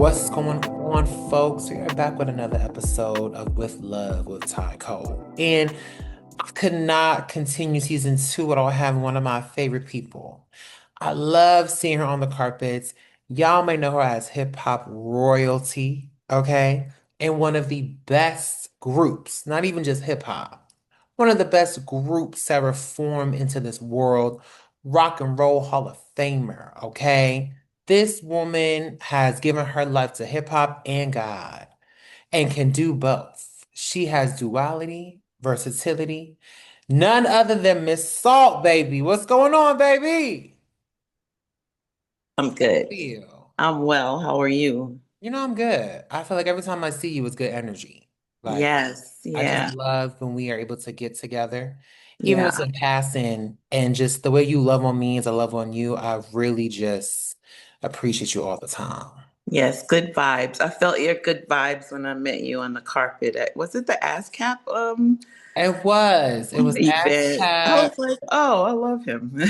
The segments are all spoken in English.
What's going on, folks? We are back with another episode of With Love with Ty Cole. And I could not continue season two without having one of my favorite people. I love seeing her on the carpets. Y'all may know her as hip hop royalty, okay? And one of the best groups, not even just hip hop, one of the best groups ever formed into this world, Rock and Roll Hall of Famer, okay? This woman has given her life to hip hop and God and can do both. She has duality, versatility. None other than Miss Salt, baby. What's going on, baby? I'm good. Feel. I'm well. How are you? I'm good. I feel like every time I see you, it's good energy. Like, Yes. I just Yeah. love when we are able to get together. Even with Yeah. some passing and just the way you love on me as I love on you, I really just appreciate you all the time. Yes. Good vibes. I felt your good vibes when I met you on the carpet was it the ASCAP It was. It was event? I ASCAP. was like, oh, I love him.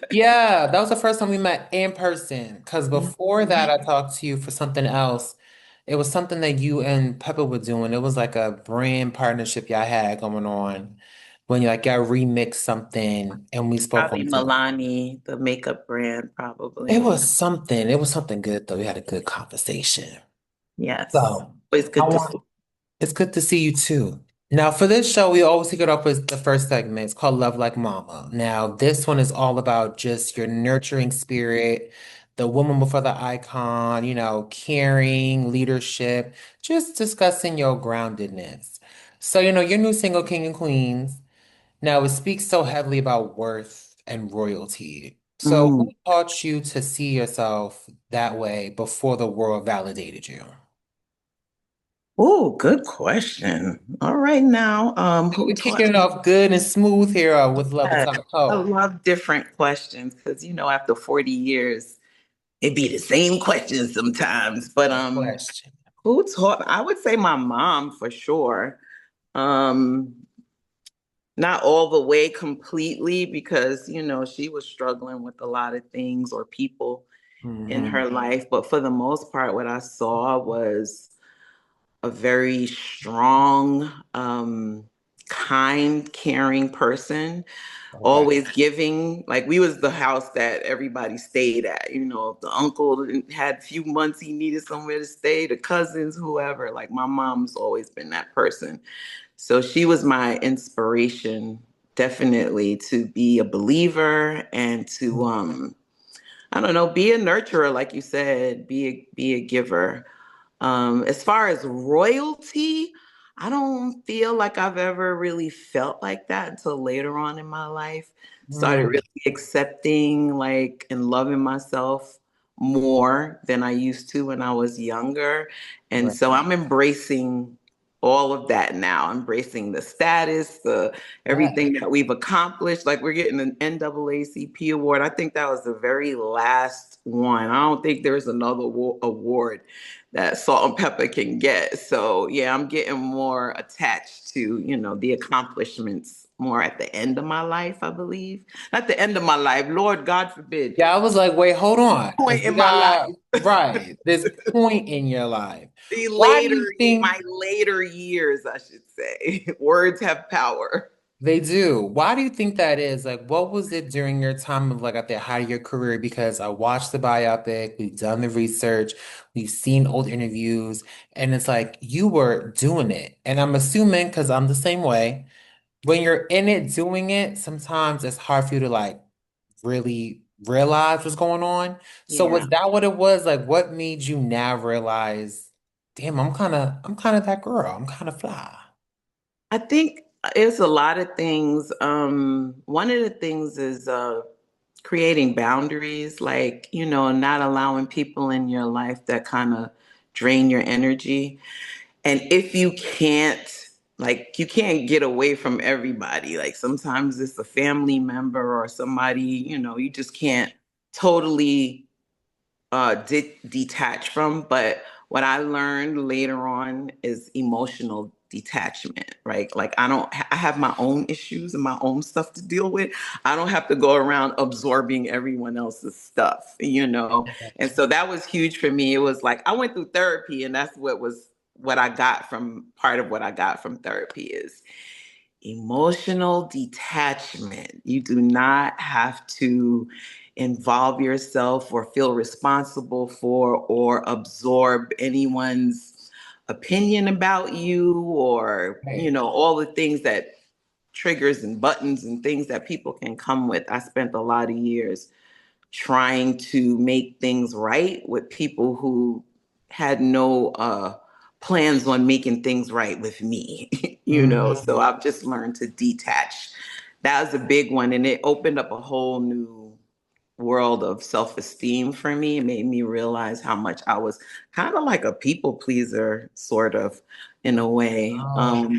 Yeah, that was the first time we met in person. Because before that, Mhm. I talked to you for something else. It was something that you and Peppa were doing. It was like a brand partnership y'all had going on when you like y'all remixed something and we spoke Probably on something. Milani, the makeup brand, It probably. was something. It was something good though. We had a good conversation. Yes. So Always I good to see. want it's good to see you too. Now, for this show, we always kick it off with the first segment. It's called Love Like Mama. Now, this one is all about just your nurturing spirit, the woman before the icon, caring, leadership, just discussing your groundedness. So, your new single, King and Queens. Now, it speaks so heavily about worth and royalty. So, who Mm. taught you to see yourself that way before the world validated you? Oh, good question. All right now, who We're taught kicking it off good and smooth here with Love that? Atomic I Code. love different questions because after 40 years, it'd be the same questions sometimes. But No question. who taught? I would say my mom for sure. Um, not all the way completely because she was struggling with a lot of things or people in Hmm. her life, but for the most part, what I saw was a very strong, kind, caring person, Okay. always giving. Like we was the house that everybody stayed at. If the uncle had a few months he needed somewhere to stay, the cousins, whoever. Like my mom's always been that person. So she was my inspiration, definitely, to be a believer and to I don't know, be a nurturer, like you said, be a giver. As far as royalty, I don't feel like I've ever really felt like that until later on in my life. Started Mm, really accepting, like, and loving myself more than I used to when I was younger. And right. so I'm embracing all of that now, embracing the status, the Yeah. everything that we've accomplished. Like we're getting an NAACP award. I think that was the very last one. I don't think there's another award that Salt and Pepper can get. So yeah, I'm getting more attached to, the accomplishments more at the end of my life, I believe. Not the end of my life, Lord God forbid. Yeah, I was like, wait, hold on. Because Point we in my life. got, right, this point in your life. The Why do later, you think my later years, I should say. Words have power. they do? Why do you think that is? Like, what was it during your time of like at the height of your career? Because I watched the biopic, we've done the research, we've seen old interviews, and it's like you were doing it. And I'm assuming, because I'm the same way, when you're in it doing it, sometimes it's hard for you to like really realize what's going on. So Yeah. was that what it was? Like what made you now realize, damn, I'm kind of that girl. I'm kind of fly. I think it's a lot of things. One of the things is creating boundaries, like, not allowing people in your life that kind of drain your energy. And if you can't, like, you can't get away from everybody. Like, sometimes it's a family member or somebody, you just can't totally detach from. But what I learned later on is emotional detachment, right? Like I have my own issues and my own stuff to deal with. I don't have to go around absorbing everyone else's stuff, you know? I got And you. so that was huge for me. It was like I went through therapy, and that's what I got from part of what I got from therapy is emotional detachment. You do not have to involve yourself or feel responsible for or absorb anyone's opinion about you or, you Right. know, all the things that triggers and buttons and things that people can come with. I spent a lot of years trying to make things right with people who had no plans on making things right with me, you know. So Mhm. I've just learned to detach. That was a big one, and it opened up a whole new world of self-esteem for me. It made me realize how much I was kind of like a people pleaser, sort of, in a way. Oh,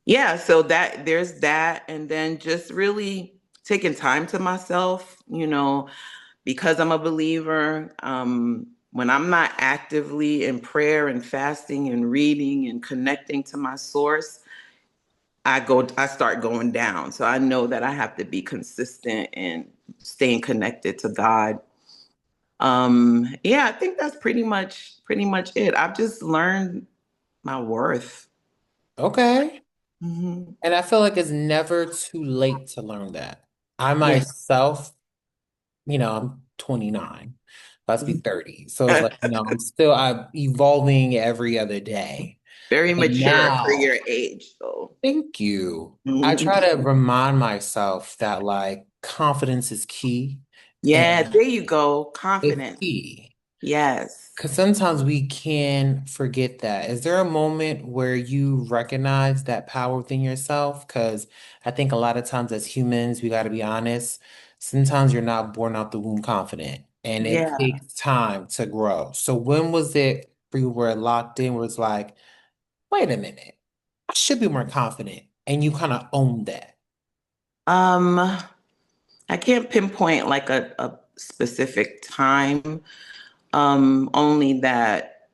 Yeah, so that there's that, and then just really taking time to myself, you know, because I'm a believer. When I'm not actively in prayer and fasting and reading and connecting to my source, I start going down. So I know that I have to be consistent and staying connected to God. Yeah, I think that's pretty much it. I've just learned my worth. okay. Hmm. And I feel like it's never too late to learn that. I Yeah. myself, I'm 29, about to be Mhm. 30. So it's like, I'm evolving every other day. Very And mature for now, your age, though. thank you. I try Mhm. to remind myself that like confidence is key Yeah, and there you go. it's Confidence. key. Yes. Because sometimes we can forget that. Is there a moment where you recognize that power within yourself? Because I think a lot of times as humans, we got to be honest, sometimes you're not born out the womb confident and it Yeah. takes time to grow. So when was it for you where it locked in where it's like, wait a minute, I should be more confident? And you kind of own that. Um, I can't pinpoint like a specific time. Only that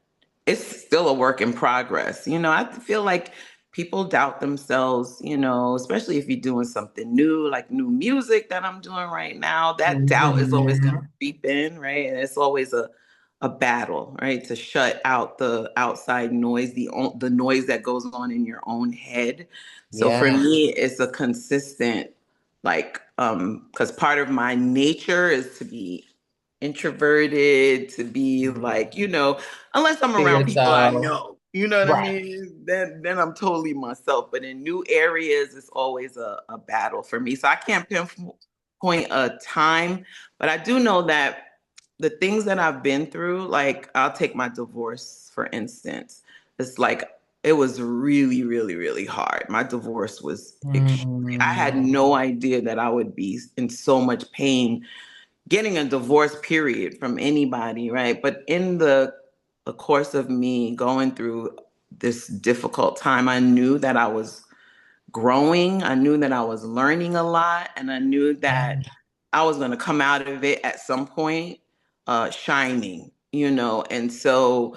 it's still a work in progress. You know, I feel like people doubt themselves, you know, especially if you're doing something new, like new music that I'm doing right now. That doubt is always going to Mhm. creep in, right? And it's always a battle, right? To shut out the outside noise, the noise that goes on in your own head. So for Yeah. me, it's a consistent like because part of my nature is to be introverted, to be like, you know, unless I'm To around people I yourself. know, you know what I Right. mean? Then I'm totally myself. But in new areas, it's always a battle for me. So I can't pinpoint a time, but I do know that the things that I've been through, like I'll take my divorce for instance. It's like it was really, really, really hard. My divorce was extreme. I had Mm. no idea that I would be in so much pain getting a divorce period from anybody, right? But in the course of me going through this difficult time, I knew that I was growing. I knew that I was learning a lot, and I knew that I was going to come out of it at some point shining, you know. And so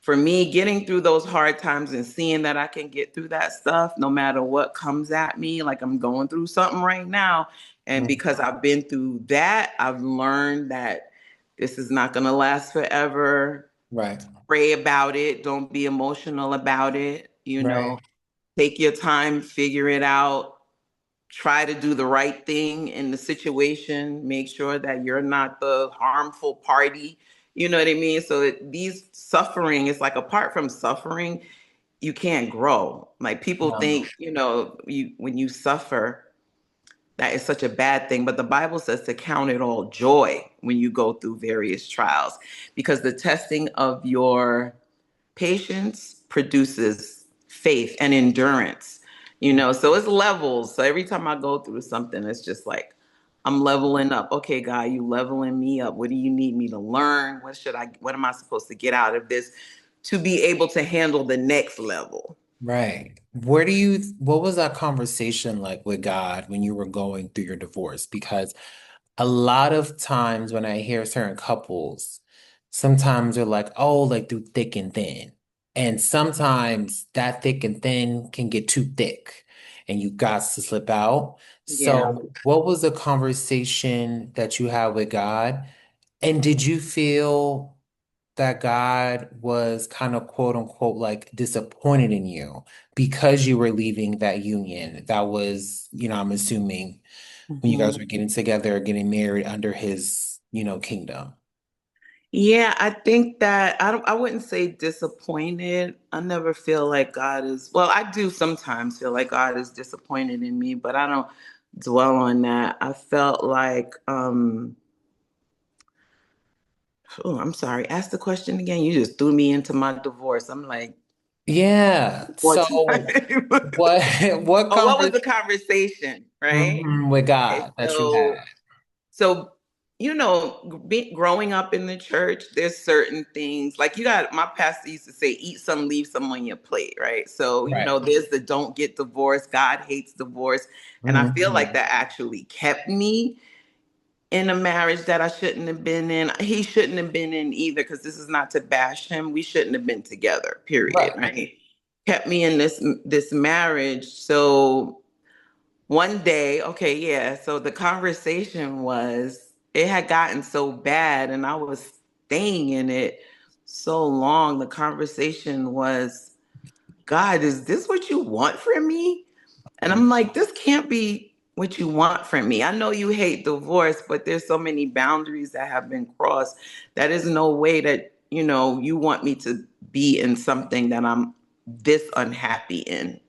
for me, getting through those hard times and seeing that I can get through that stuff no matter what comes at me, like I'm going through something right now. And Mm. because I've been through that, I've learned that this is not going to last forever. Right. Pray about it. Don't be emotional about it. You know, Right. take your time, figure it out, try to do the right thing in the situation, make sure that you're not the harmful party. You know what I mean? So these suffering is like apart from suffering, you can't grow. Like people No. think, you know, you when you suffer, that is such a bad thing. But the Bible says to count it all joy when you go through various trials, because the testing of your patience produces faith and endurance, you know. So it's levels. So every time I go through something, it's just like I'm leveling up. Okay, God, you leveling me up. What do you need me to learn? What am I supposed to get out of this to be able to handle the next level? Right. What was that conversation like with God when you were going through your divorce? Because a lot of times when I hear certain couples, sometimes they're like, oh, like through thick and thin. And sometimes that thick and thin can get too thick and you got to slip out. Yeah. So, what was the conversation that you had with God? And did you feel that God was kind of quote unquote like disappointed in you because you were leaving that union? That was, I'm assuming when you guys Mhm. were getting together, getting married under his, kingdom. Yeah, I think that I wouldn't say disappointed. I never feel like God is, well, I do sometimes feel like God is disappointed in me, but I don't dwell on that. I felt like oh, I'm sorry. Ask the question again. You just threw me into my divorce. I'm like, Yeah. more So time. what what Oh, what was conversation the conversation, right? with Okay, God that you so had? so growing up in the church, there's certain things like you got. My pastor used to say, "Eat some, leave some on your plate," right? So Right. there's the don't get divorced. God hates divorce, and I feel like Mhm. that actually kept me in a marriage that I shouldn't have been in. He shouldn't have been in either, because this is not to bash him. We shouldn't have been together, period, Right. right? Kept me in this marriage. So one day, okay, yeah. So the conversation was, it had gotten so bad and I was staying in it so long. The conversation was, God, is this what you want from me? And I'm like, this can't be what you want from me. I know you hate divorce, but there's so many boundaries that have been crossed. That is no way that, you want me to be in something that I'm this unhappy in.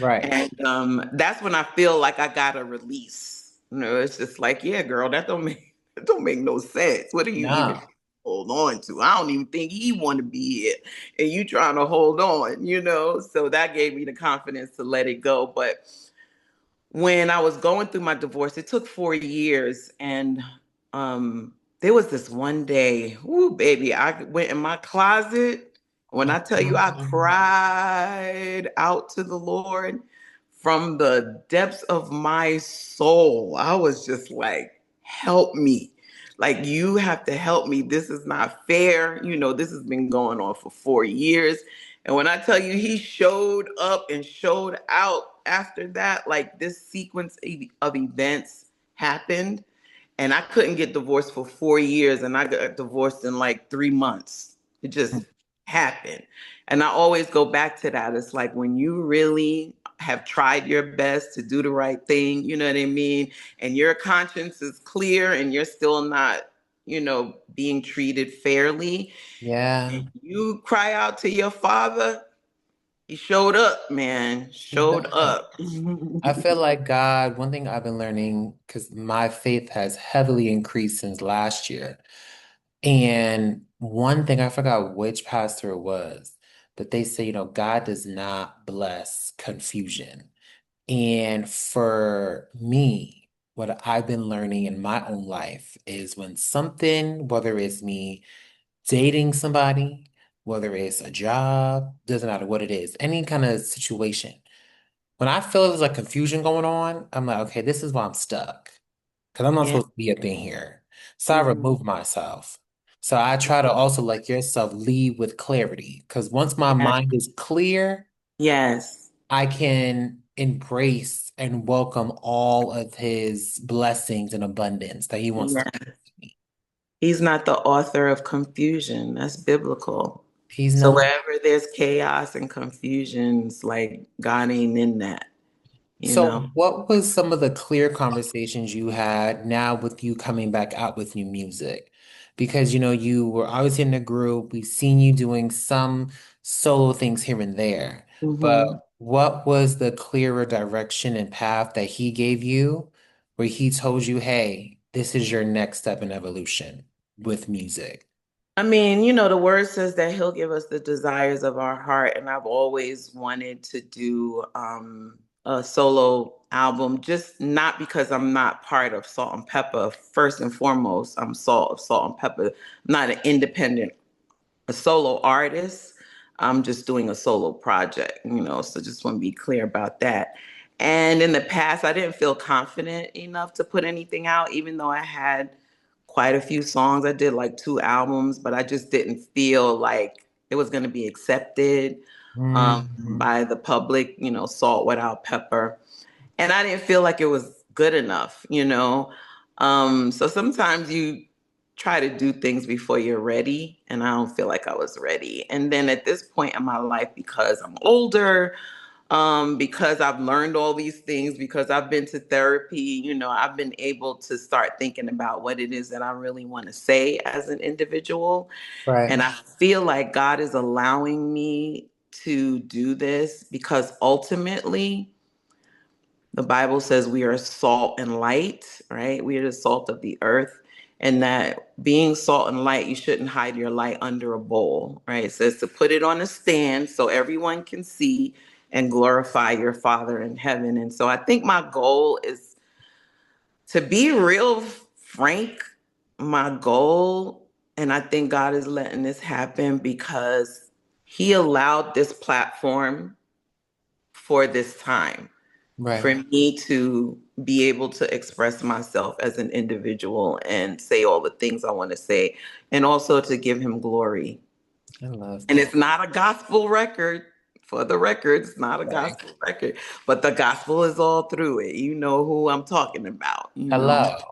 Right. And that's when I feel like I got a release. It's just like, yeah, girl, that don't make no sense. What are you even No. hold on to? I don't even think he want to be here, and you trying to hold on. So that gave me the confidence to let it go. But when I was going through my divorce, it took 4 years, and there was this one day, ooh, baby, I went in my closet. When I tell you, I Mhm. cried out to the Lord from the depths of my soul. I was just like, help me. Like, you have to help me. This is not fair. This has been going on for 4 years. And when I tell you, he showed up and showed out after that, like this sequence of events happened. And I couldn't get divorced for 4 years, and I got divorced in like 3 months. It just happened. And I always go back to that. It's like when you really have tried your best to do the right thing, you know what I mean? And your conscience is clear and you're still not, being treated fairly. Yeah. And you cry out to your father, he showed up, man. He Showed does. up. I feel like God, one thing I've been learning, because my faith has heavily increased since last year. And one thing, I forgot which pastor it was, but they say, God does not bless confusion. And for me, what I've been learning in my own life is when something, whether it's me dating somebody, whether it's a job, doesn't matter what it is, any kind of situation. When I feel there's like confusion going on, I'm like, okay, this is why I'm stuck. Because I'm not Yeah. supposed to be up in here. So I Mhm. remove myself. So I try to also like yourself lead with clarity. Because once my Yeah. mind is clear, Yes. I can embrace and welcome all of his blessings and abundance that he wants to give Yeah. me. He's not the author of confusion. That's biblical. He's So not. wherever there's chaos and confusion, it's like God ain't in that, you So, know? what was some of the clear conversations you had now with you coming back out with new music? Because, you were obviously in the group. We've seen you doing some solo things here and there. But Hmm. what was the clearer direction and path that he gave you where he told you, hey, this is your next step in evolution with music? I mean, the word says that he'll give us the desires of our heart. And I've always wanted to do a solo album, just not because I'm not part of Salt and Pepper. First and foremost, I'm Salt and Pepper. I'm not an independent, a solo artist. I'm just doing a solo project. So just want to be clear about that. And in the past, I didn't feel confident enough to put anything out, even though I had quite a few songs. I did like 2 albums, but I just didn't feel like it was going to be accepted Mm, by the public, salt without pepper. And I didn't feel like it was good enough. So sometimes you try to do things before you're ready, and I don't feel like I was ready. And then at this point in my life, because I'm older, because I've learned all these things, because I've been to therapy, I've been able to start thinking about what it is that I really want to say as an individual. right, And I feel like God is allowing me to do this because ultimately, the Bible says we are salt and light, right? We are the salt of the earth. And that being salt and light, you shouldn't hide your light under a bowl, right? It says to put it on a stand so everyone can see and glorify your Father in heaven. And so I think my goal is to be real frank. My goal, and I think God is letting this happen because He allowed this platform for this time right. for me to be able to express myself as an individual and say all the things I want to say, and also to give him glory. I love And that. it's not a gospel record. For the record, it's not a Right. gospel record, but the gospel is all through it. You know who I'm talking about. Hello. And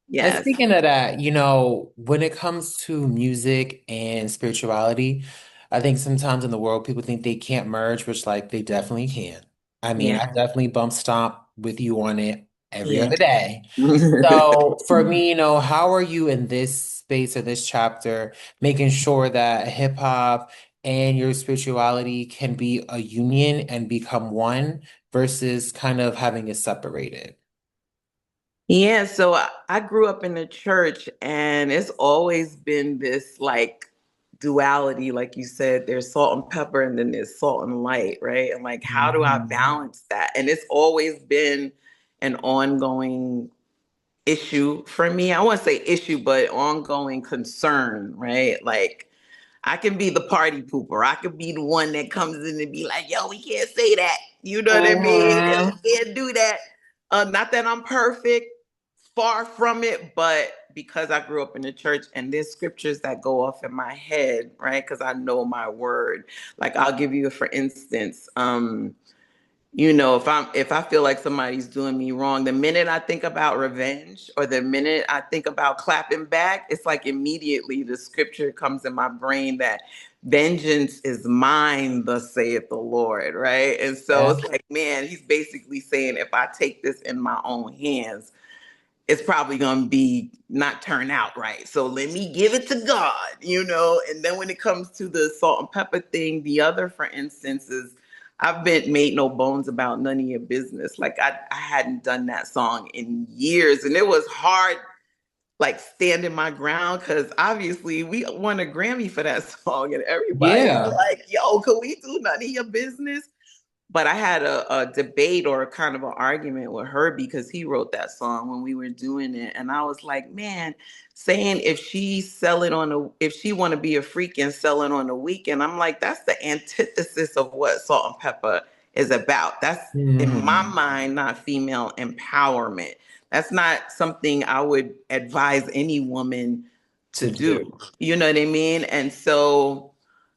Yes. speaking of that, when it comes to music and spirituality, I think sometimes in the world people think they can't merge, which like they definitely can. I mean, Yeah. I definitely bump stomp with you on it every Yeah. other day. So for me, how are you in this space or this chapter, making sure that hip hop and your spirituality can be a union and become one versus kind of having it separated? Yeah, so I grew up in the church, and it's always been this like duality, like you said, there's salt and pepper and then there's salt and light, right? And like, how do I Mhm. balance that? And it's always been an ongoing issue for me. I won't say issue, but ongoing concern, right? Like, I can be the party pooper. I could be the one that comes in and be like, yo, we can't say that. You know what I mean? And Mhm. we can't do that. Not that I'm perfect, far from it, but because I grew up in the church and there's scriptures that go off in my head, right? Because I know my word. Like I'll give you, for instance, if I feel like somebody's doing me wrong, the minute I think about revenge or the minute I think about clapping back, it's like immediately the scripture comes in my brain that vengeance is mine, thus saith the Lord, right? And so Yeah. it's like, man, he's basically saying if I take this in my own hands, it's probably going to be not turn out right. So let me give it to God. And then when it comes to the salt and pepper thing, the other, for instance, is I've been made no bones about none of your business. Like I hadn't done that song in years, and it was hard, like standing my ground because obviously we won a Grammy for that song, and everybody's Yeah. like, "Yo, can we do none of your business?" But I had a debate or a kind of an argument with her because he wrote that song when we were doing it, and I was like, man, saying if she want to be a freak and sell it on the weekend, I'm like, that's the antithesis of what Salt and Pepper is about. That's in my Mhm. mind not female empowerment. That's not something I would advise any woman to To do. do. You know what I mean? And so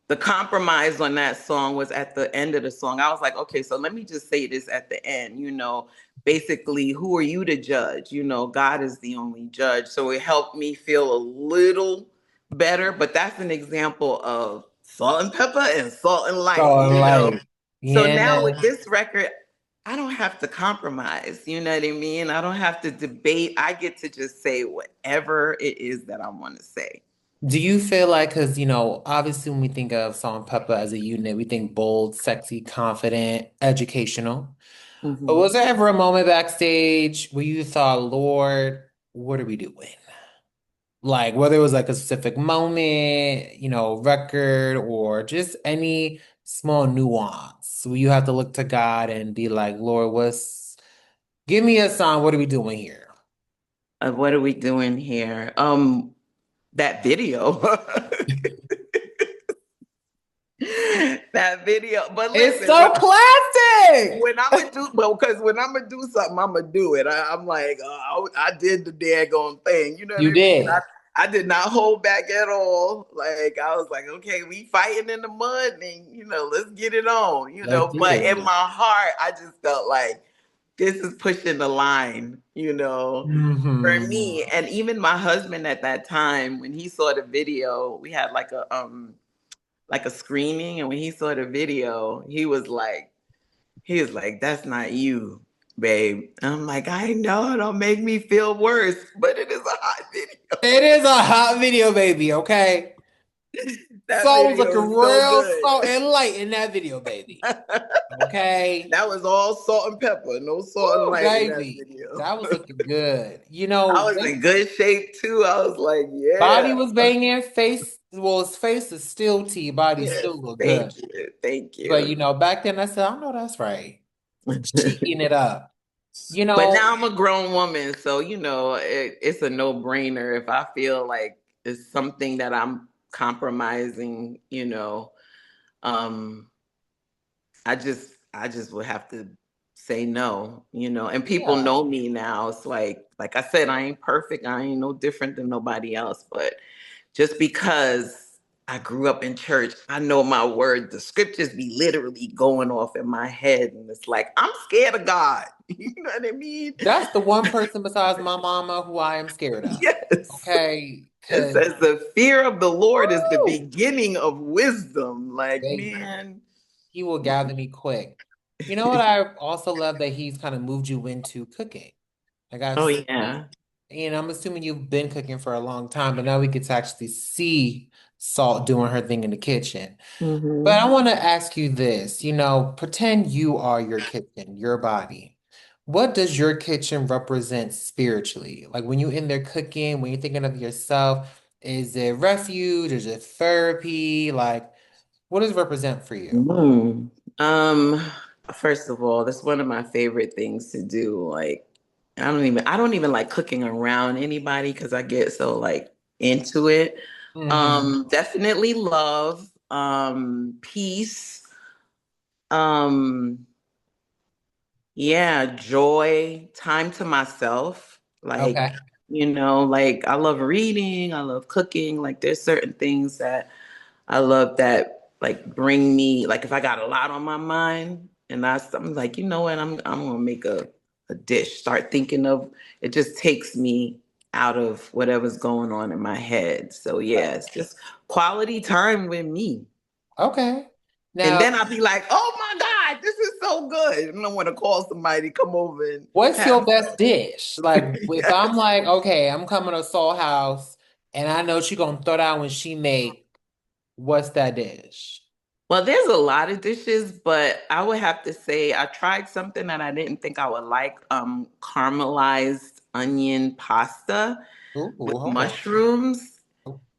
the compromise on that song was at the end of the song. I was like, okay, so let me just say this at the end, basically, who are you to judge? God is the only judge. So it helped me feel a little better, but that's an example of salt and pepper and salt and light, So you know. like, So now yeah. with this record, I don't have to compromise, you know what I mean? I don't have to debate. I get to just say whatever it is that I want to say. Do you feel like, because, obviously when we think of Salt and Pepper as a unit, we think bold, sexy, confident, educational. But was Mhm. there ever a moment backstage where you thought, Lord, what are we doing? Like whether it was like a specific moment, record, or just any small nuance where you have to look to God and be like, Lord, give me a sign, what are we doing here? What are we doing here? That video. That video. But It's listen, so classic. when I'm gonna do, well, because when I'm gonna do something, I'm gonna do it. I'm like, I did the daggone thing. You know what You I mean? did. I did not hold back at all. Like I was like, okay, we fighting in the mud, and let's get it on. Let's do But in this. my heart, I just felt like this is pushing the line. For Hmm. me, and even my husband at that time, when he saw the video, we had like a screening, and when he saw the video, he was like, "That's not you, babe." And I'm like, "I know, don't make me feel worse, but it is a hot It video." is a hot video, baby, okay? That So was video looking is so real good. salt and light in that video, baby. Okay. That was all salt and pepper, no salt and Ooh, light in that baby. video. That was looking good. I was in good shape too. I was like, Body yeah. was banging, face, well, his face is still T, body Yes, still look good. thank you. Thank But you. back then I said, I know that's right. Cheeking it up. You But know, now I'm a grown woman, so it's a no-brainer if I feel like it's something that I'm compromising, um I just would have to say no, and people yeah, know me now. It's like I said, I ain't perfect. I ain't no different than nobody else, but just because I grew up in church, I know my word. The scriptures be literally going off in my head, and it's like I'm scared of God. You know what I mean? that's the one person besides my mama who I am scared of. Yes. Okay, It because says the fear of the Lord is the woo, beginning of wisdom. Like, baby, man. he will gather me quick. You know what I also love that he's kind of moved you into cooking. Like I've Oh seen, yeah. I'm assuming you've been cooking for a long time, but now we get to actually see Salt doing her thing in the kitchen. But I Hmm. want to ask you this, pretend you are your kitchen, your body. What does your kitchen represent spiritually? Like when you're in there cooking, when you're thinking of yourself, is it refuge? Is it therapy? Like, what does it represent for you? Mm. Um, First of all, that's one of my favorite things to do. Like, I don't even like cooking around anybody because I get so like into it. Hmm. Definitely love, peace, um, yeah, joy, time to myself. Like, Okay. like I love reading, I love cooking. Like, there's certain things that I love that like bring me like if I got a lot on my mind and I'm like, you know what, I'm gonna make a dish. Start thinking of it just takes me out of whatever's going on in my head. So yeah, it's just quality time with me. Okay. And Now, then I'll be like, oh my God, this is so good. And I want to call somebody to come over and what's your have best dish? Like, if I'm yes. like, okay, I'm coming to Soul House and I know she gonna throw down when she make, what's that dish? Well, there's a lot of dishes, but I would have to say I tried something that I didn't think I would like, caramelized onion pasta Ooh, with hold on. mushrooms.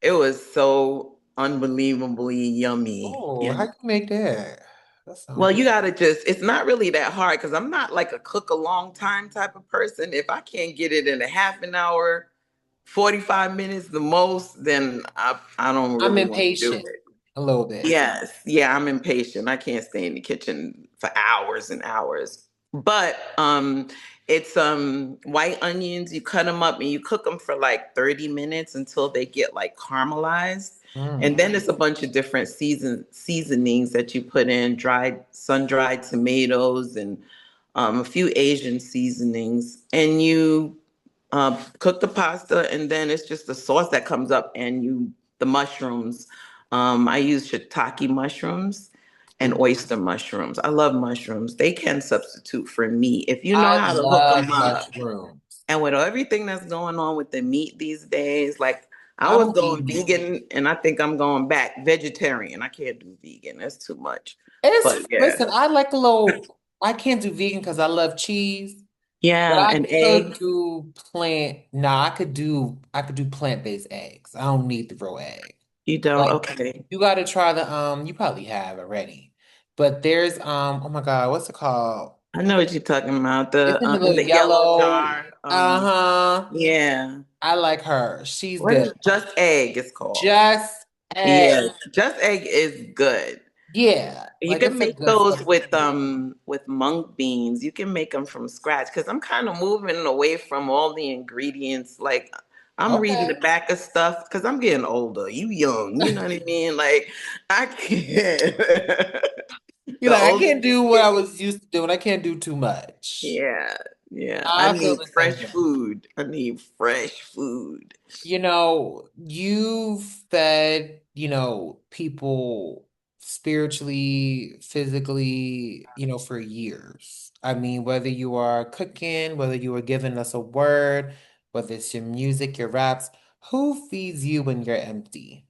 It was so unbelievably yummy. Oh, how And you make that? That sounds well, good. you gotta just, it's not really that hard because I'm not like a cook a long time type of person. If I can't get it in a half an hour, 45 minutes the most, then I don't I'm really want to do impatient it. a little bit. Yes, yeah, I'm impatient. I can't stay in the kitchen for hours and hours. But it's white onions, you cut them up and you cook them for like 30 minutes until they get like caramelized. And Mm, then it's a bunch of different seasonings that you put in, dried sun-dried tomatoes and a few Asian seasonings. And you cook the pasta, and then it's just the sauce that comes up, and the mushrooms. I use shiitake mushrooms and ooh. oyster mushrooms. I love mushrooms. They can substitute for meat if you know I how to hook love them up. mushrooms. And with everything that's going on with the meat these days, like I I was don't eat going meat. vegan, and I think I'm going back vegetarian. I can't do vegan; that's too much. But yeah, Listen, I like a little, I can't do vegan because I love cheese, but yeah, I an could egg. do I could do plant-based eggs. I don't need the raw egg. You don't? Like Okay. you gotta try you probably have already. But there's oh my God, what's it called? I know what you're talking about. It's The in the in little the yellow yellow. jar. Uh-huh. Yeah. I like her. She's What is good. Just Egg is called. Just egg. Yeah. Just Egg is good. Yeah, You like can it's a make good those substitute. with mung beans. You can make them from scratch because I'm kind of moving away from all the ingredients. Like I'm reading the Okay. back of stuff because I'm getting older. You young, you know what I mean? Like I can't. You're The like, I older can't you do what I get, was used to doing. I can't do too much. yeah, yeah. I I feel need the same fresh way. food. I need fresh food. You've fed, people spiritually, physically, for years. I mean, whether you are cooking, whether you are giving us a word, whether it's your music, your raps, who feeds you when you're empty?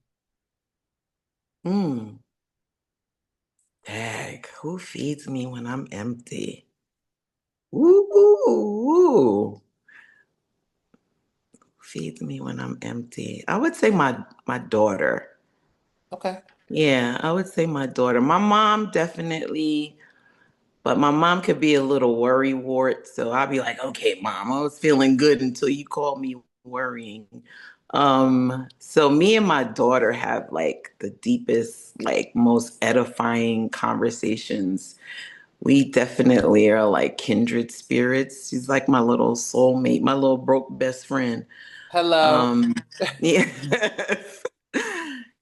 Mm. Dang, who feeds me when I'm empty? Ooh, ooh, ooh. Feeds me when I'm empty. I would say my daughter. Okay. Yeah, I would say my daughter. My mom definitely, but my mom could be a little worry wart. So I'll be like, okay, mom, I was feeling good until you called me worrying. So me and my daughter have like the deepest, like most edifying conversations. We definitely are like kindred spirits. She's like my little soulmate, my little broke best friend. Hello. Um, yeah.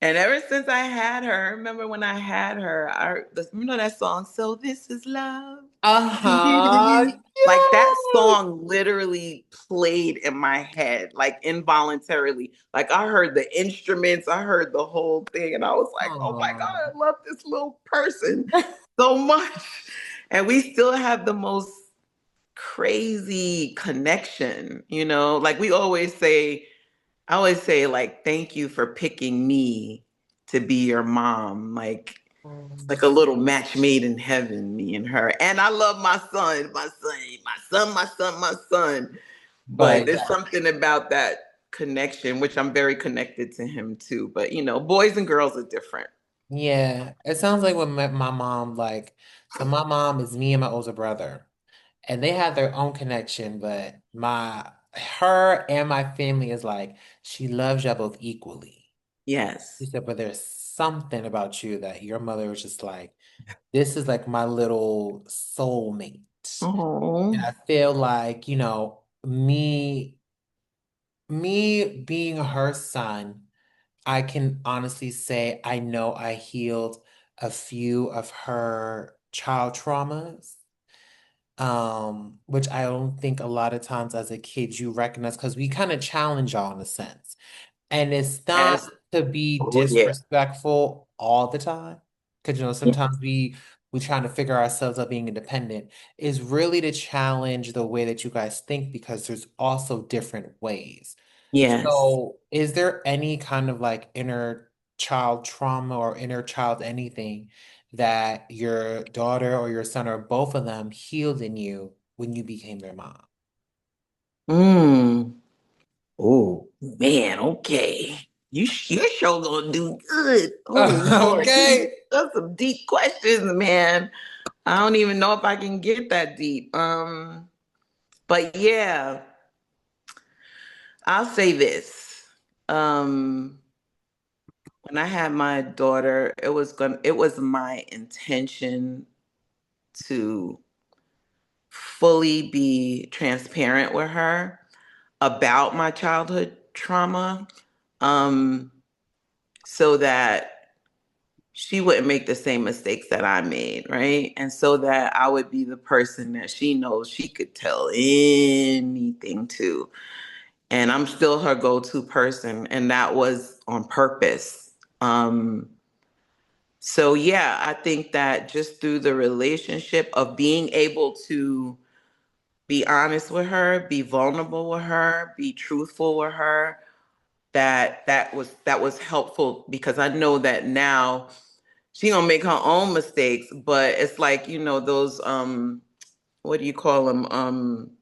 And ever since I had her, I remember when I had her, that song, So This Is Love. Uh-huh. Like that Yes. song literally played in my head, like involuntarily. Like I heard the instruments, I heard the whole thing, and I was like, oh my God, Aw. I love this little person so much. And we still have the most crazy connection, like I always say, like, thank you for picking me to be your mom. Like, it's like a little match made in heaven, me and her. And I love my son. But But there's something about that connection, which I'm very connected to him too. But, boys and girls are different. yeah, it sounds like when my mom, so my mom is me and my older brother, and they have their own connection, but her and my family is like, she loves y'all both equally. She Yes. said, but there's something about you that your mother was just like, this is like my little soulmate. And Oh. I feel like, me being her son, I can honestly say I know I healed a few of her child traumas, which I don't think a lot of times as a kid you recognize because we kind of challenge y'all in a sense. And it's not Yes. to be Oh, yeah. disrespectful all the time, because Yeah. sometimes we trying to figure ourselves out being independent. Is really to challenge the way that you guys think because there's also different ways. Yes. So, is there any kind of like inner child trauma or inner child anything that your daughter or your son or both of them healed in you when you became their mom? Mm. Oh man, okay. Your show gonna do good. Oh Lord, Okay. that's some deep questions, man. I don't even know if I can get that deep. But yeah, I'll say this. Um, when I had my daughter, it was my intention to fully be transparent with her about my childhood trauma. Um, so that she wouldn't make the same mistakes that I made, right? And so that I would be the person that she knows she could tell anything to. And I'm still her go to person. And that was on purpose. So, yeah, I think that just through the relationship of being able to be honest with her, be vulnerable with her, be truthful with her, that was helpful because I know that now she gonna make her own mistakes, but it's like those what do you call them,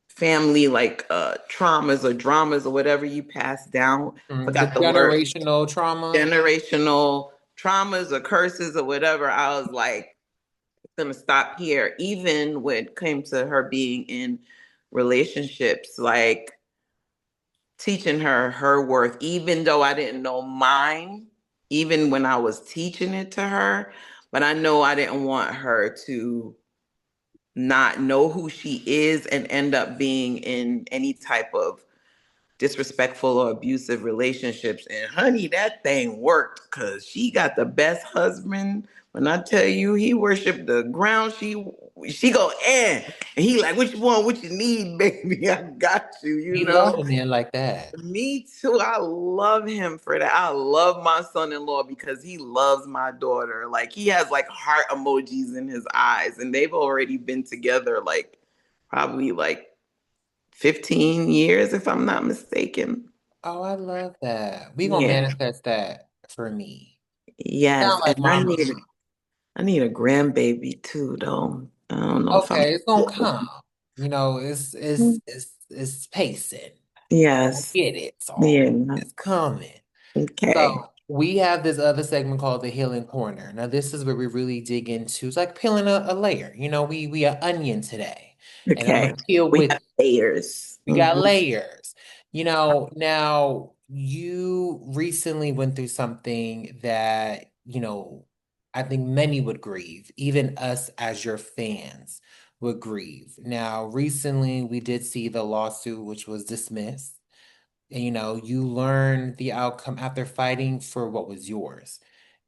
family like traumas or dramas or whatever you pass down. The Forgot the word. generational trauma. Generational traumas or curses or whatever. I was like, it's gonna stop here. Even when it came to her being in relationships, like teaching her worth, even though I didn't know mine, even when I was teaching it to her. But I know I didn't want her to not know who she is and end up being in any type of disrespectful or abusive relationships. And honey, that thing worked because she got the best husband. When I tell you, he worshiped the ground she go and he like, what you want, what you need, baby, I got you. You We love know. a man like that. Me too. I love him for that. I love my son-in-law because he loves my daughter. Like he has like heart emojis in his eyes, and they've already been together like probably like 15 years, if I'm not mistaken. Oh, I love that. We gonna Yeah. manifest that for me. Yes. Sound And like mama. I need a grandbaby too, though. I don't know if I'm Okay, it's gonna come. You know, it's pacing. Yes. Get it. So Yeah. it's coming. Okay. So we have this other segment called the Healing Corner. Now this is where we really dig into it's like peeling a layer. You know, we are onion today. And I'm Okay. gonna peel We with have layers. we got layers. You know, now you recently went through something that, I think many would grieve, even us as your fans would grieve. Now, recently we did see the lawsuit, which was dismissed. And, you learned the outcome after fighting for what was yours.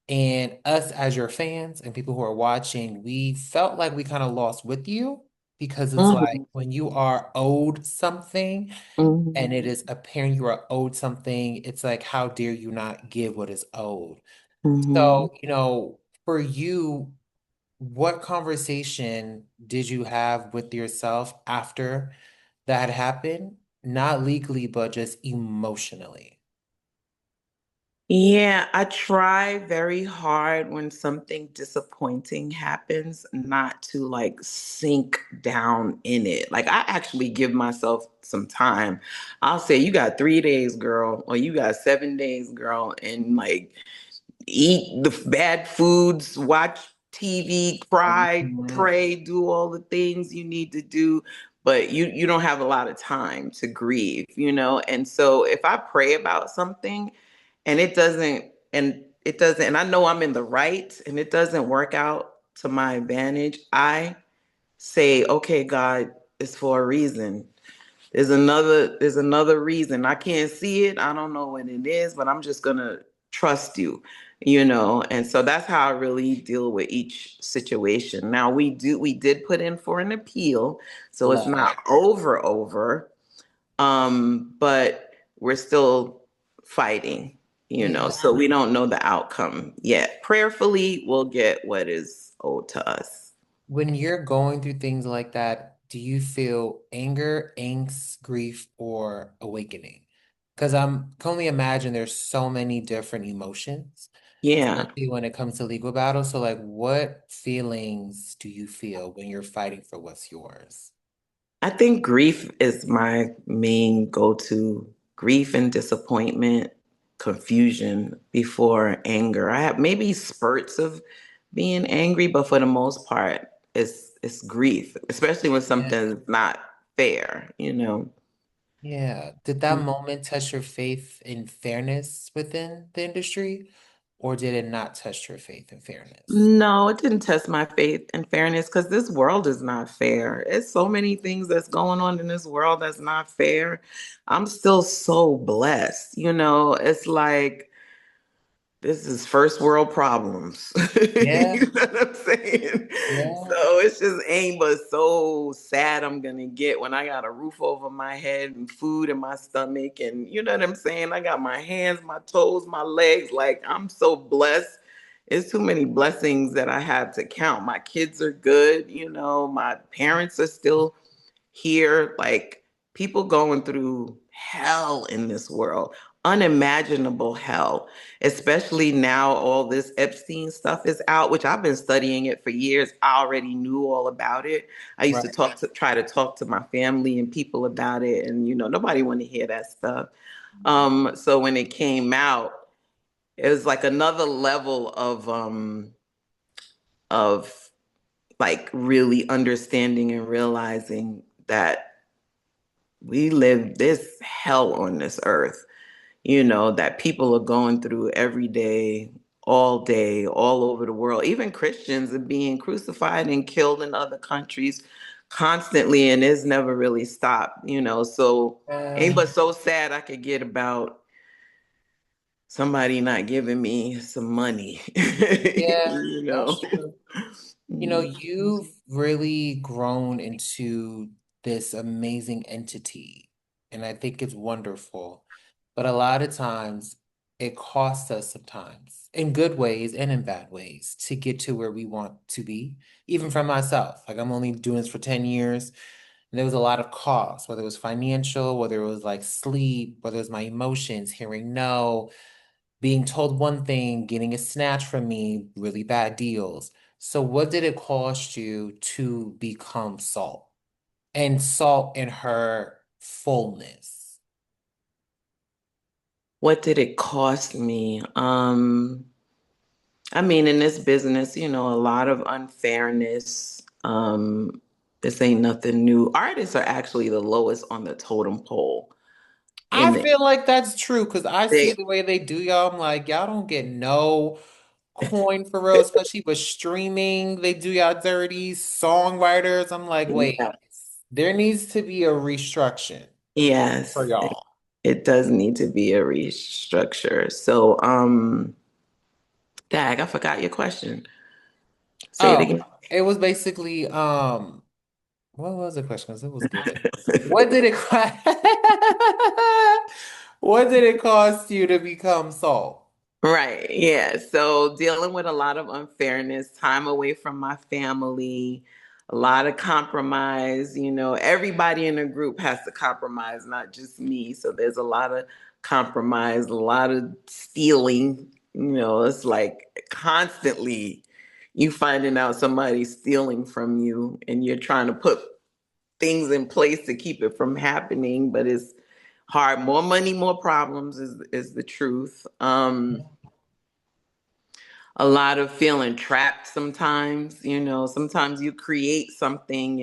And us as your fans and people who are watching, we felt like we kind of lost with you because it's like Mhm. when you are owed something and Mhm. it is apparent you are owed something, it's like, how dare you not give what is owed? Mhm. So, for you, what conversation did you have with yourself after that happened? Not legally, but just emotionally. Yeah, I try very hard when something disappointing happens not to like sink down in it. Like I actually give myself some time. I'll say, you got 3 days, girl, or you got 7 days, girl, and like eat the bad foods, watch TV, cry, Mhm. pray, do all the things you need to do, but you don't have a lot of time to grieve, you know? And so if I pray about something and it doesn't and I know I'm in the right and it doesn't work out to my advantage, I say, "Okay, God, it's for a reason. There's another reason. I can't see it. I don't know what it is, but I'm just gonna trust you, you know." And so that's how I really deal with each situation. Now we did put in for an appeal, so it's Love. not over. But we're still fighting, Yeah. so we don't know the outcome yet. Prayerfully, we'll get what is owed to us. When you're going through things like that, do you feel anger, angst, grief, or awakening? Because I'm can only imagine there's so many different emotions, Yeah. especially when it comes to legal battles. So, like, what feelings do you feel when you're fighting for what's yours? I think grief is my main go-to. Grief and disappointment, confusion before anger. I have maybe spurts of being angry, but for the most part, it's grief, especially when Yeah. something's not fair. Yeah. Did that moment touch your faith in fairness within the industry, or did it not touch your faith in fairness? No, it didn't test my faith and fairness because this world is not fair. It's so many things that's going on in this world that's not fair. I'm still so blessed. It's like this is first world problems. Yeah. You know what I'm saying? Yeah. So it's just ain't but so sad I'm gonna get when I got a roof over my head and food in my stomach. And you know what I'm saying? I got my hands, my toes, my legs. Like I'm so blessed. It's too many blessings that I have to count. My kids are good, my parents are still here, like people going through hell in this world, unimaginable hell, especially now all this Epstein stuff is out, which I've been studying it for years. I already knew all about it. I used to Right. try to talk to my family and people about it, and nobody wanted to hear that stuff. So when it came out, it was like another level of like really understanding and realizing that we live this hell on this earth, that people are going through every day, all over the world. Even Christians are being crucified and killed in other countries constantly, and it's never really stopped, so ain't Yeah, but so sad I could get about somebody not giving me some money. yeah, you that's know. true. You've really grown into this amazing entity, and I think it's wonderful. But a lot of times, it costs us sometimes, in good ways and in bad ways, to get to where we want to be. Even for myself, like I'm only doing this for 10 years, and there was a lot of costs, whether it was financial, whether it was like sleep, whether it was my emotions, hearing no, being told one thing, getting it snatched from me, really bad deals. So what did it cost you to become Salt? And Salt in her fullness. What did it cost me? I mean, in this business, a lot of unfairness. This ain't nothing new. Artists are actually the lowest on the totem pole. I In the, feel like that's true because I see they, the way they do y'all. I'm like, y'all don't get no coin for real, especially with streaming. They do y'all dirty. Songwriters. I'm like, wait, yeah, there needs to be a restructure for yes, y'all. it does need to be a restructure. So, Dag, I forgot your question. Say it Oh, again. it was basically what was the question? 'Cause it was good. What did it cost? What did it cost you to become Salt? Right. Yeah. So dealing with a lot of unfairness, time away from my family, a lot of compromise. Everybody in the group has to compromise, not just me. So there's a lot of compromise, a lot of stealing. It's like constantly you finding out somebody's stealing from you and you're trying to put things in place to keep it from happening, but it's hard. More money, more problems is the truth. A lot of feeling trapped sometimes. Sometimes you create something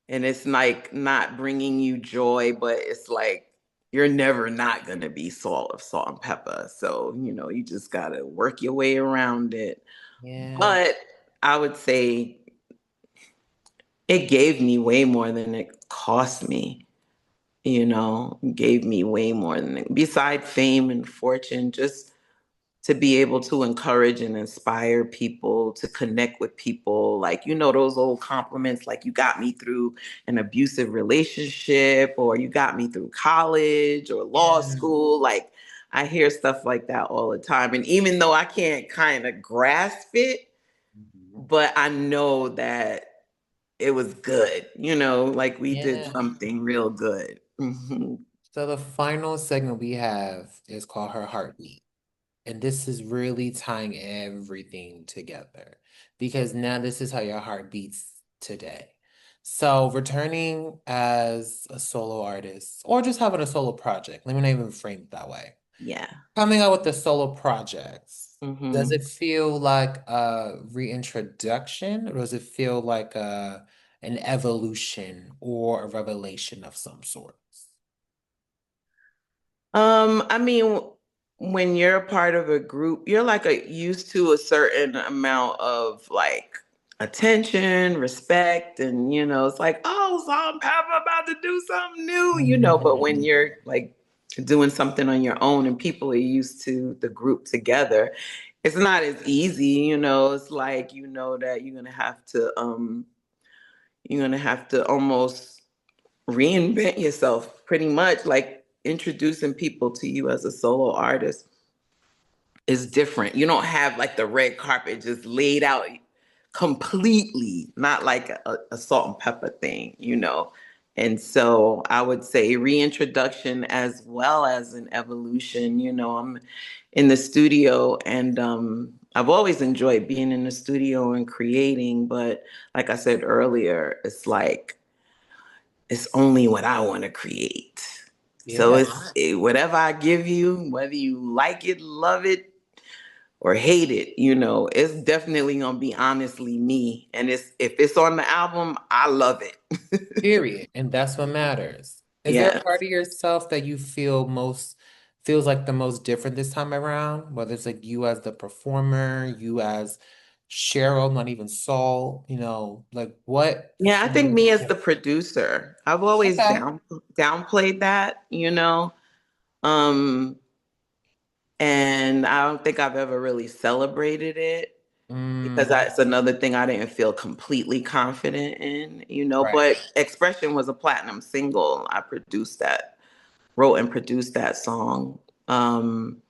and it's like not bringing you joy, but it's like you're never not going to be salt and pepper. So, you just got to work your way around it. Yeah, But I would say it gave me way more than it cost me. It gave me way more than it. Beside fame and fortune, just to be able to encourage and inspire people to connect with people, like those old compliments, like you got me through an abusive relationship, or you got me through college or law yeah. school. Like I hear stuff like that all the time, and even though I can't kind of grasp it, Mhm. but I know that it was good, like we did Yeah. something real good. So the final segment we have is called Her Heartbeat. And this is really tying everything together because now this is how your heart beats today. So returning as a solo artist or just having a solo project, let me not even frame it that way. Yeah. Coming out with the solo projects, does Hmm. it feel like a reintroduction or does it feel like an evolution or a revelation of some sort? I mean, when you're a part of a group, you're like used to a certain amount of like attention, respect, and it's like, oh, so I'm about to do something new, but when Mhm. you're like doing something on your own and people are used to the group together, it's not as easy, it's like that you're gonna have to almost reinvent yourself pretty much, like introducing people to you as a solo artist is different. You don't have like the red carpet just laid out completely, not like a salt and pepper thing. And so I would say reintroduction as well as an evolution. I'm in the studio, and I've always enjoyed being in the studio and creating, but like I said earlier, it's like it's only what I want to create. So Yeah. whatever I give you, whether you like it, love it, or hate it, it's definitely gonna be honestly me. And if it's on the album, I love it. Period. And that's what matters. Is there a Yeah. part of yourself that you feel feels like the most different this time around? Whether it's like you as the performer, you as Cheryl, not even Saul, like what? Yeah, I think me as the producer, I've always Okay. downplayed that, um, and I don't think I've ever really celebrated it because Mm, that's another thing I didn't feel completely confident in. right. But Expression was a platinum single. I produced that, wrote and produced that song. Um,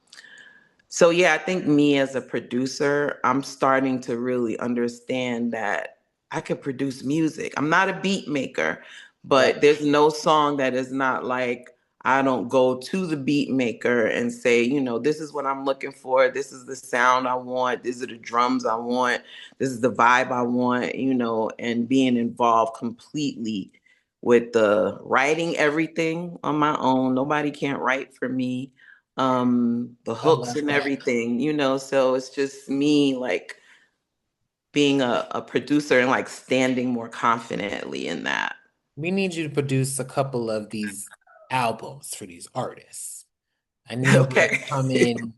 So yeah, I think me as a producer, I'm starting to really understand that I could produce music. I'm not a beat maker, Right. but there's no song that is not like I don't go to the beat maker and say, this is what I'm looking for. This is the sound I want. These are the drums I want. This is the vibe I want, and being involved completely with the writing everything on my own. Nobody can't write for me, the I hooks love and that. everything. So it's just me like being a producer and like standing more confidently in that. We need you to produce a couple of these albums for these artists. I need you to Okay. come in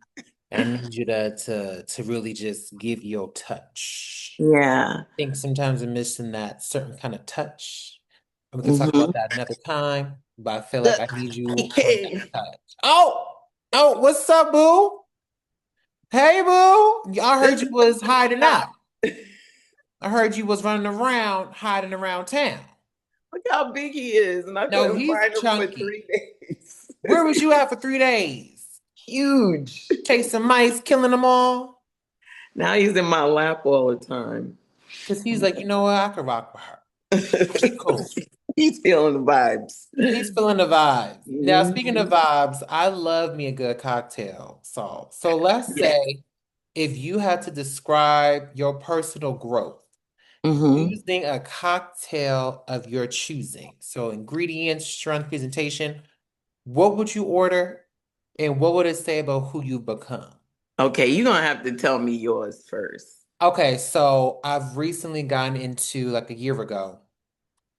and I need you to really just give your touch. Yeah. I think sometimes I'm missing that certain kind of touch. And we could talk about Mm-hmm. that another time, but I feel like I need He you on that came. touch. Oh, what's up, boo? Hey, boo. I This heard you is was hiding not. out. I heard you was running around, hiding around town. Look how big he is, and I No, couldn't he's find him for chunky. 3 days. Where was you at for 3 days? Huge. Chasing mice, killing them all? Now he's in my lap all the time. Because he's like, you know what? I could rock with her. She cool. He's feeling the vibes. He's feeling the vibes. Now, speaking of Mhm. vibes, I love me a good cocktail. So let's Yeah. say if you had to describe your personal growth Hmm. using a cocktail of your choosing, so ingredients, strength, presentation, what would you order and what would it say about who you've become? Okay, you're gonna have to tell me yours first. Okay, so I've recently gotten into like a year ago.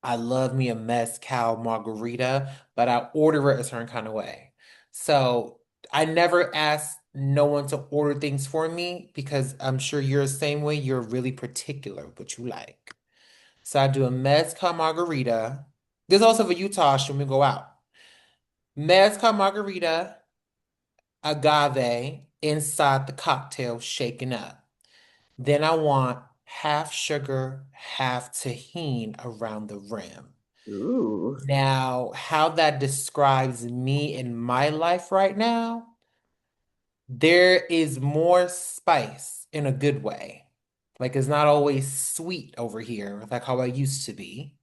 I love me a mezcal margarita, but I order it a certain kind of way. So I never ask no one to order things for me because I'm sure you're the same way. You're really particular with what you like. So I do a mezcal margarita. There's also a Utah when we go out. Mezcal margarita, agave inside the cocktail shaken up. Then I want half sugar, half tahini around the rim. Ooh. Now, how that describes me in my life right now, there is more spice in a good way. Like it's not always sweet over here, like how I used to be,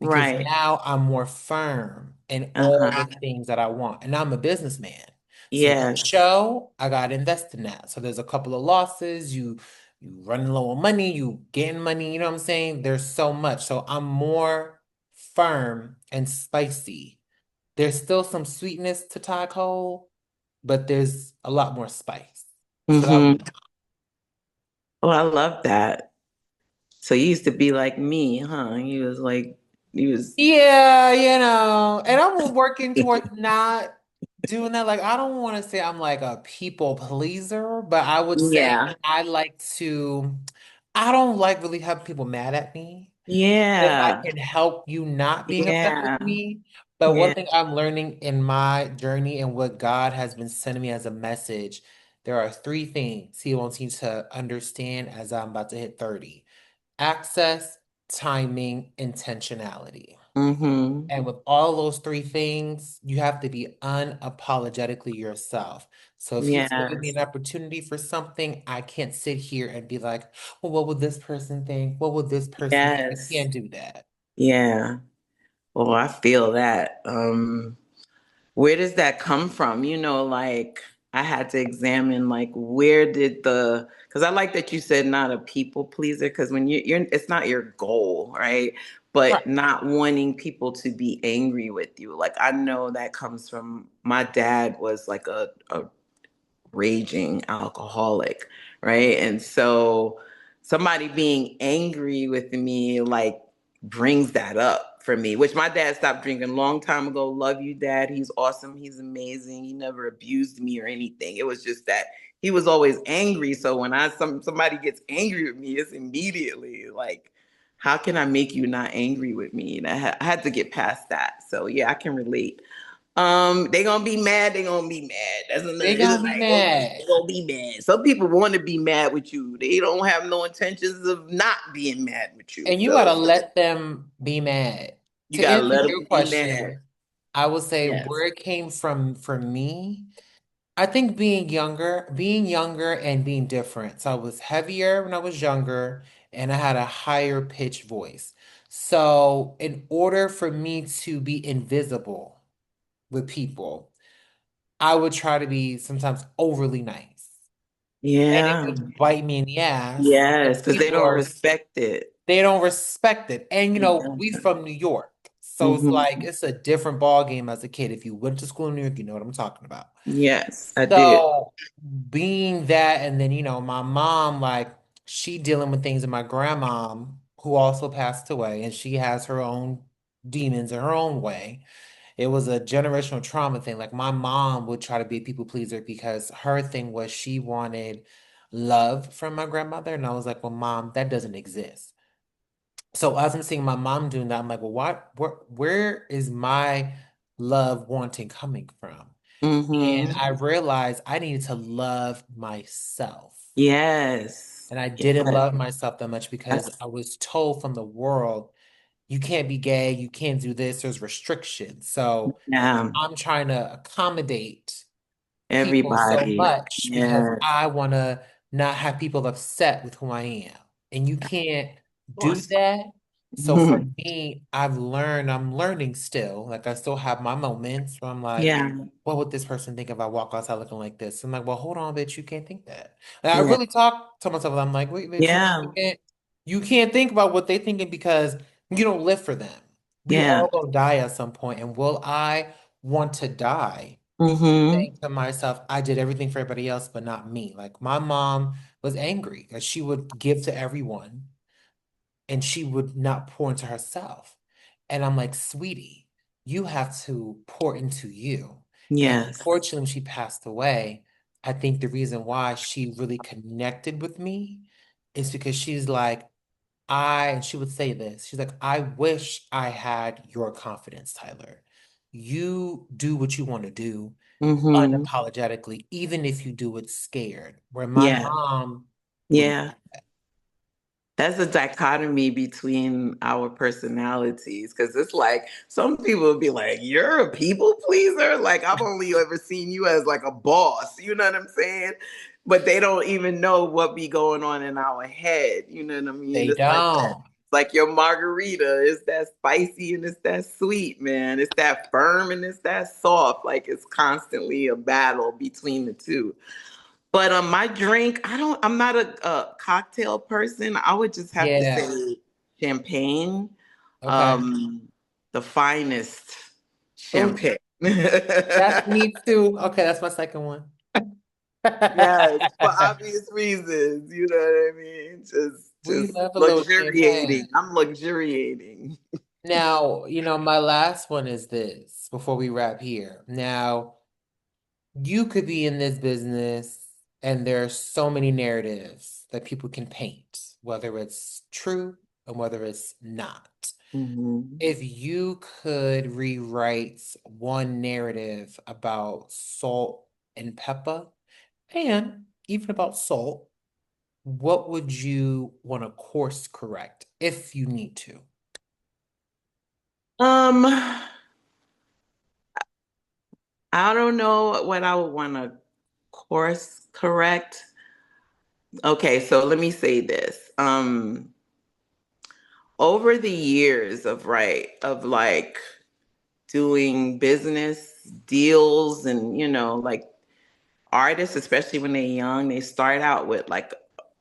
because Right. now I'm more firm in all Uh-huh. the things that I want. And I'm a businessman. So the Yes. show, I got to invest in that. So there's a couple of losses, you running low on money, you getting money, you know what I'm saying? There's so much. So I'm more firm and spicy. There's still some sweetness to Thai Cole, but there's a lot more spice. So that would Mm-hmm. be Oh, I love that. So you used to be like me, huh? You was yeah, and I'm working towards not doing that. Like, I don't want to say I'm like a people pleaser, but I would say yeah. I don't like really having people mad at me. If I Yeah. can help you not being upset with Yeah. me. But one Yeah. thing I'm learning in my journey and what God has been sending me as a message, there are three things He wants me to understand as I'm about to hit 30: access, timing, intentionality. Mm-hmm. And with all those three things, you have to be unapologetically yourself. So if he's giving me Yes. an opportunity for something, I can't sit here and be like, well, what would this person think? What would this person think? I Yes. can't do that. Yeah. Oh, I feel that. Where does that come from? Like I had to examine like where did because I like that you said not a people pleaser because when you're it's not your goal, right? Right. But not wanting people to be angry with you. Like I know that comes from my dad was like a raging alcoholic, right? And so somebody being angry with me like brings that up for me, which my dad stopped drinking a long time ago. Love you, Dad. He's awesome. He's amazing. He never abused me or anything. It was just that he was always angry. So when somebody gets angry with me, it's immediately like, how can I make you not angry with me? And I had to get past that. So yeah, I can relate. They gonna be mad. They gonna be mad. That's another. They It's gonna be like okay, mad. they gonna be mad. Some people want to be mad with you. They don't have no intentions of not being mad with you. And you So gotta let them be mad. you To gotta answer let your them be mad. question, I would say Yes. where it came from for me, I think being younger and being different. So I was heavier when I was younger and I had a higher pitch voice. So in order for me to be invisible with people, I would try to be sometimes overly nice. And it Yeah. would bite me in the ass Yes, because because they don't respect it. they don't respect it. And we Yeah. from New York. So it's like Hmm. it's a different ball game as a kid. If you went to school in New York, you know what I'm talking about. Yes, I did. So being that, and then my mom, like she dealing with things, and my grandma, who also passed away, and she has her own demons in her own way. It was a generational trauma thing. Like my mom would try to be a people pleaser because her thing was she wanted love from my grandmother. And I was like, well, mom, that doesn't exist. So as I'm seeing my mom doing that, I'm like, well, where is my love wanting coming from? And I Hmm. realized I needed to love myself. Yes. And I Yes. didn't love myself that much because That's, I was told from the world, you can't be gay, you can't do this, there's restrictions. So yeah. I'm trying to accommodate people so Everybody. much because Yes. I want to not have people upset with who I am. And you can't do Awesome. that. So for Mhm. me, I'm learning still. Like I still have my moments where I'm like, Yeah. what would this person think if I walk outside looking like this? I'm like, well, hold on, bitch, you can't think that. And I Yeah. really talk to myself. I'm like, wait, bitch, Yeah. you can't think about what they're thinking because you don't live for them. We Yeah. all gonna die at some point, and will I want to die Hmm. saying to myself, I did everything for everybody else, but not me. Like my mom was angry that she would give to everyone and she would not pour into herself. And I'm like, sweetie, you have to pour into you. And Yes. unfortunately, when she passed away, I think the reason why she really connected with me is because she's like, and she would say this, she's like, I wish I had your confidence, Tyler. You do what you want to do Hmm. unapologetically, even if you do it scared. Where my Yeah. mom would, Yeah. That's a dichotomy between our personalities because it's like some people would be like, "You're a people pleaser." Like I've only ever seen you as like a boss. You know what I'm saying? But they don't even know what be going on in our head. You know what I mean? they It's like that. don't. It's like your margarita. It's that spicy and it's that sweet, man. It's that firm and it's that soft. Like it's constantly a battle between the two. But my drink, I'm not a cocktail person. I would just have to Yeah. say champagne, Okay. um, the finest Oh, champagne. that's me too. Okay, that's my second one. Yes, for obvious reasons. You know what I mean? We Just love a little luxuriating. champagne. I'm luxuriating. Now, my last one is this before we wrap here. Now, you could be in this business and there are so many narratives that people can paint, whether it's true and whether it's not. Hmm. If you could rewrite one narrative about salt and pepper, and even about salt, what would you want to course correct if you need to? Um, I don't know what I would want to course correct. Okay, so let me say this. Over the years of like doing business deals and like artists, especially when they're young, they start out with like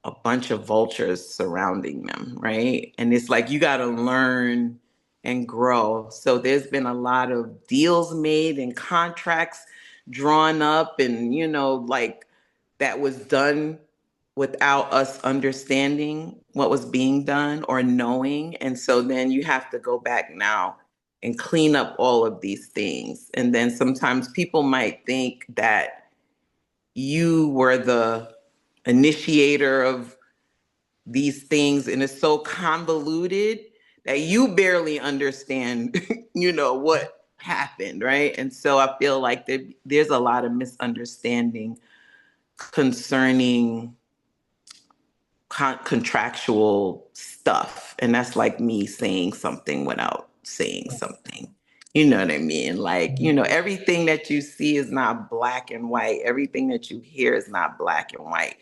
a bunch of vultures surrounding them, right? And it's like you got to learn and grow. So there's been a lot of deals made and contracts drawn up and like that was done without us understanding what was being done or knowing. And so then you have to go back now and clean up all of these things. And then sometimes people might think that you were the initiator of these things, and it's so convoluted that you barely understand, what happened, right? And so I feel like there's a lot of misunderstanding concerning contractual stuff. And that's like me saying something without saying something. You know what I mean? Like, everything that you see is not black and white. Everything that you hear is not black and white.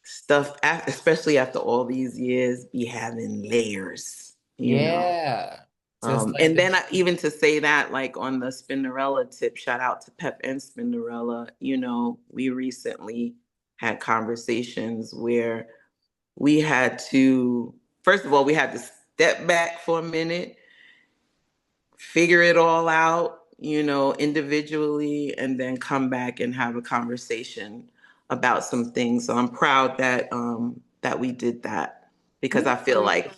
Stuff, especially after all these years, be having layers. Yeah. Just like And the then even to say that, like on the Spinderella tip, shout out to Pep and Spinderella, we recently had conversations where we had to, first of all, we had to step back for a minute, figure it all out, individually, and then come back and have a conversation about some things. So I'm proud that we did that, because me I feel too. like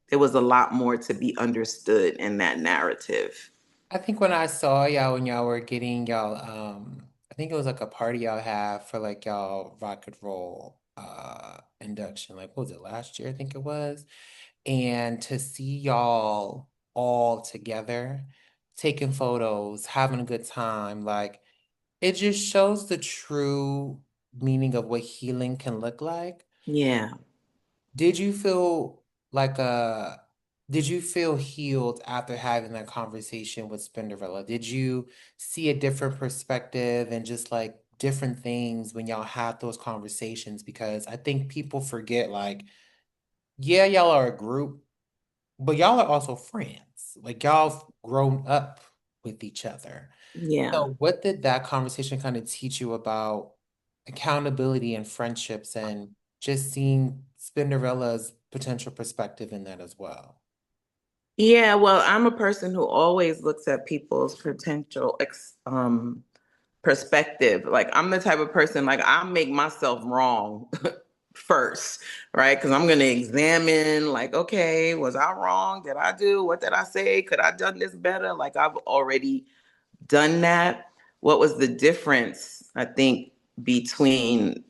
there was a lot more to be understood in that narrative. I think when I saw y'all when y'all were getting y'all I think it was like a party y'all had for like y'all rock and roll induction. Like what was it, last year, I think it was? And to see y'all all together, taking photos, having a good time, like it just shows the true meaning of what healing can look like. Yeah. Did you feel like did you feel healed after having that conversation with Spinderella? Did you see a different perspective and just like different things when y'all had those conversations? Because I think people forget, like, yeah, y'all are a group, but y'all are also friends. Like y'all have grown up with each other. Yeah. So what did that conversation kind of teach you about accountability and friendships and just seeing Spinderella's potential perspective in that as well? Yeah, well, I'm a person who always looks at people's potential perspective. Like I'm the type of person, like I make myself wrong first, right? Because I'm gonna examine, like, okay, was I wrong? Did I do? What did I say? Could I done this better? Like I've already done that. What was the difference, I think, between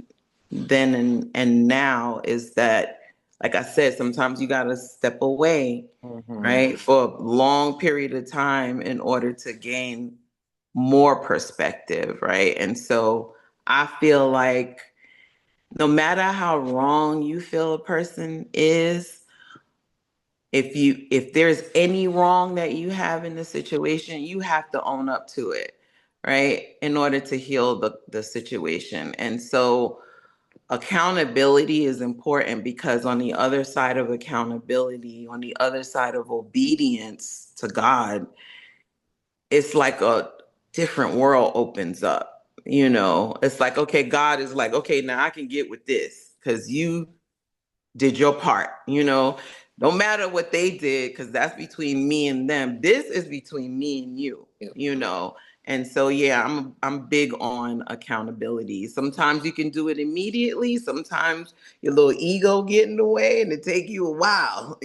then and now is that, like I said, sometimes you gotta step away, Hmm. right, for a long period of time in order to gain more perspective, right? And so I feel like no matter how wrong you feel a person is, if there's any wrong that you have in the situation, you have to own up to it, right? In order to heal the situation. And so accountability is important, because on the other side of accountability, on the other side of obedience to God, it's like a different world opens up. It's like, okay, God is like, okay, now I can get with this because you did your part. No matter what they did, because that's between me and them. This is between me and you. you know and so, yeah, I'm big on accountability. Sometimes you can do it immediately, sometimes your little ego get in the way and it take you a while.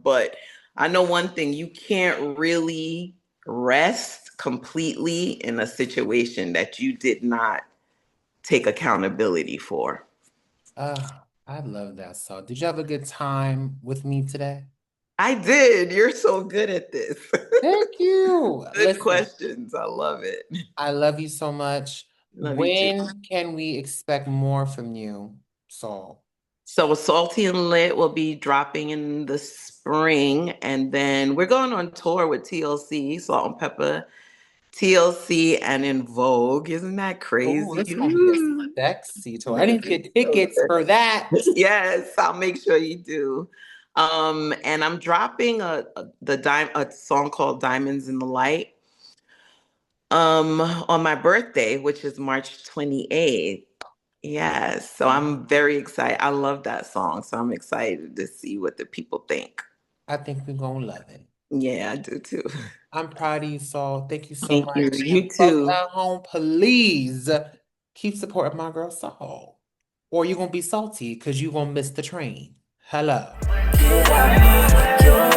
But I know one thing: you can't really rest completely in a situation that you did not take accountability for. I love that song. Did you have a good time with me today? I did. You're so good at this. Thank you. Good Listen, questions. I love it. I love you so much. Love you too. When can we expect more from you, Saul? So, Salty and Lit will be dropping in the spring. And then we're going on tour with TLC, Salt and Pepper, TLC, and In Vogue. Isn't that Oh, crazy? this gonna be a Ooh, sexy tour. I gonna need to be get so tickets good. for that. Yes, I'll make sure you do. And I'm dropping a song called Diamonds in the Light on my birthday, which is March 28th. Yes, so I'm very excited. I love that song, so I'm excited to see what the people think. I think we're gonna love it. Yeah, I do too. I'm proud of you, Saul. Thank you so Thank you. much. And You folks too. at home, please keep supporting my girl Saul. or you're gonna be salty because you're gonna miss the train. Hello. Get out my